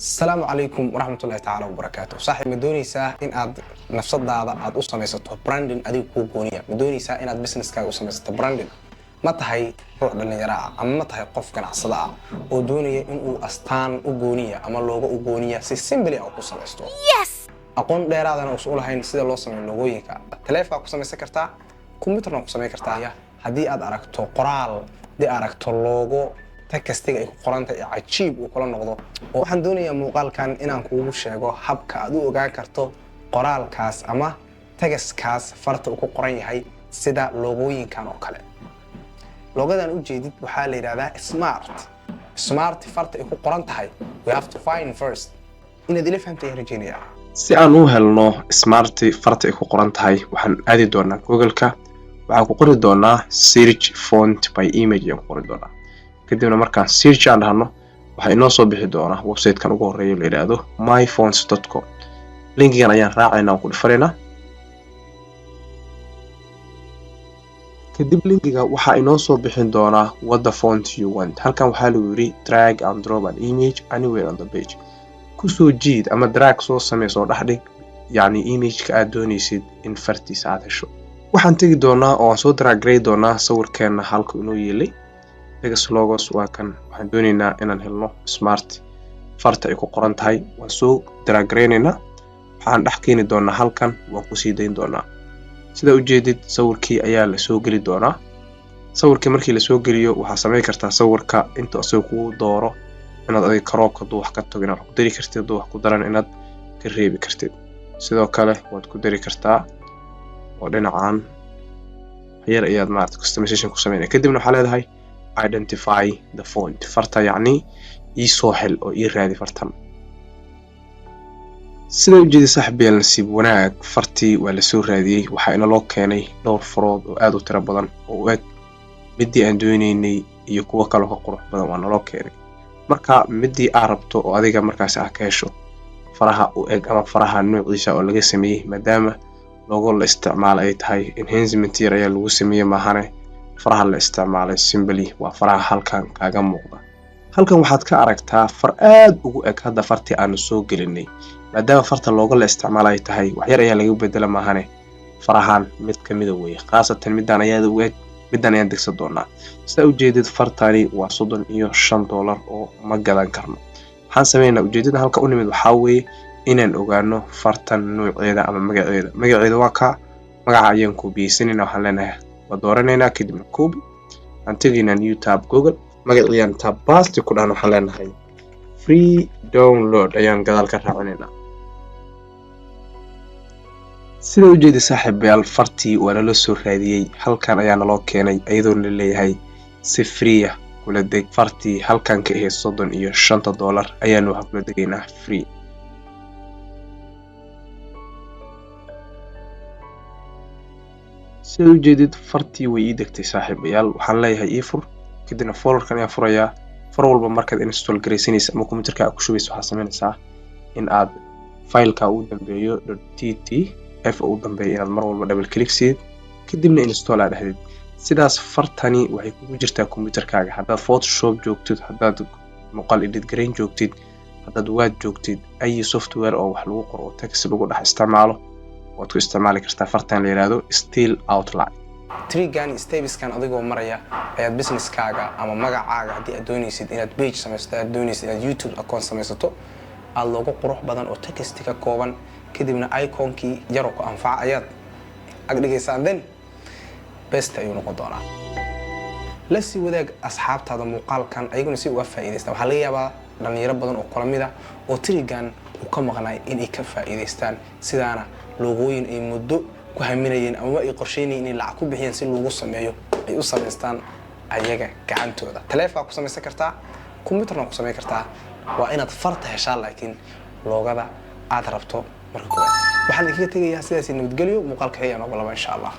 السلام عليكم ورحمة الله تعالى وبركاته. صاحب مدونيسا إن أد نفس الضعضة أد أسميسته براندين أدي كوبونية مدونيسا إن أد بيزنس كا أسميسته براندين ما تهي روح للنجراء أما ما تهي قف كان عصدا ودونية إنه أستان أجونية أما اللوجو أجونية سيمبلي أو أسميسته. أقول ده هذا أنا أسأله هاي نسيت الله سمي اللوجوين كا التلفون أسميسه كرتا كمبيوتر أسميه كرتا هدي أد أركتو قرال دي أركتو اللوجو تكستيga ay ku qoranta cajiib oo kala noqdo waxaan doonayaa muuqaalkan inaan kuugu sheego habka aad u ogaan karto qoraalkaas ama tagaskaas farta uu ku qoran yahay sida logooyinkan oo kale logadan u jeedid waxa la yiraahdaa smart farta ay ku qoran tahay we have to find first inaad ila fahamtay rajeenaya si aan u helno smart farta ay ku qoran tahay waxaan aadi doonaa Google-ka waxaan ku qori doonaa search font by image aan qori doonaa kadibna markaan search aan dhahno waxa inoo soo bixi doona website-kan ugu horeeyo la yiraahdo myfonts.com linkigan ayaan raacaynaa ku dhifareena kadib linkiga waxa inoo soo bixin doona what the font you want halkan waxa lagu yiri drag and drop an image anywhere on the page ku soo jiid ama drag soo sameeyo dhaxdhig yani image-ka aad doonaysid in fartiisa aad hesho waxaan tagi doonaa oo soo drag grade doonaa sawirkeena halka inoo yeelay Text logos waa kan waxaan doonaynaa inaan helno smart farta ay ku qoran tahay waan soo drag gareynaa waxaan dhex keeni doonaa halkan waan ku sii deyn doonaa sida u jeedid sawirkii ayaa la soo gali doonaa sawirkii markii la soo galiyo waxa sameey kartaa sawirka inta soo ku dooro inaad adiga karoobka wax ka tago inaad ku dari kartid wax ku daran inaad ka reebi kartid sidoo kale waad ku dari kartaa oo dhinacaan yar ayaad maartay customization ku sameeyay kadibna waxa leedahay identify the font farta yani soo hel oo raadi fartan sida u jeedi saaxiibeel nasiib wanaag fartii waa la soo raadiyay waxa ina loo keenay dhowr farood oo aad u tiro badan oo eg midii aan doonaynay iyo kuwa kale oo qurux badan waa naloo keenay marka midii aad rabto oo adiga markaas ah ka hesho faraha u eg ama faraha nuuciisa oo laga sameeyay maadaama logo la isticmaalay ay tahay enhancement yar ayaa lagu sameeyay maahane faraha la isticmaalay simply waa faraha halkan kaaga muuqda halkan waxaad ka aragtaa far aad ugu eg hadda fartii aan soo gelinay maadaama farta looga la isticmaalay tahay wax yar ayaa laga bedela maahane farahan mid kamid ah way qaasatan midaan ayaa u eg midaan ayaan degsan doonaa sida u jeedid fartani waa $35 oo ma gadan karno waxaan sameeynaa ujeedada halka u nimid waxa weeye inaan ogaano fartan nooceeda ama magaceeda waa ka magaca ayaan ku biisinayna waxaan leenahay ودورنا كده من كوب أنتجينا نيو تاب جوجل مجال تاب باس تكون أنا حلنا هاي free download أيام قدال كرهوننا سيدو جدي صاحب بالفرتي ولا لسه هذه هل كان أيانا لو كان أيضا اللي هاي سفرية ولا ديك فرتي هل كان كهي صدن إيو $50 أيانا وحكلا دينا free سيدو جديد فرتي ويدكتي صاحب يال waxaan leeyahay ifur kadina folderkan ayaa furaya far walba markaad install gareysanaysa ama computerka ku shubeyso waxa sameynaysaa in aad fileka uu dambeeyo .ttf uu dambeeyo inaad mar walba double click siid kadibna install aad dhahdid sidaas fartani waxay kugu jirtaa computerkaaga hadaad photoshop joogtid hadaad muuqaal edit gareyn joogtid hadaad word joogtid ay software oo wax lagu qoro text lagu dhax isticmaalo waad ku isticmaali kartaa fartan la yiraahdo still outline trigan steps kan adigoo maraya ayaad businesskaaga ama magacaaga hadii aad doonaysid inaad page samaysato aad doonaysid inaad YouTube account samaysato aad logo qurux badan oo text ka kooban kadibna icon-kii yar oo ku anfaca ayaad agdhigaysaan then best ayuu noqon doonaa la sii wadaag asxaabtaada muuqaalkan ayaguna si uga faa'iideystaan waxa laga yaabaa dhalinyaro badan oo kala mid ah oo trigan uu ka maqnay in ay ka faa'iideystaan sidaana logooyin ay muddo ku haminayeen ama ay qorsheynayeen in lacag ku bixiyaan si loogu sameeyo ay u sameystaan ayaga gacantooda taleefanka ku sameysan kartaa computerna ku sameyn kartaa waa inaad farta heshaa laakiin loogada aad rabto marka koowaad waxaan idinkaga tegayaa sidaas nabadgelyo muuqaalka ayaan ugu laba insha Allah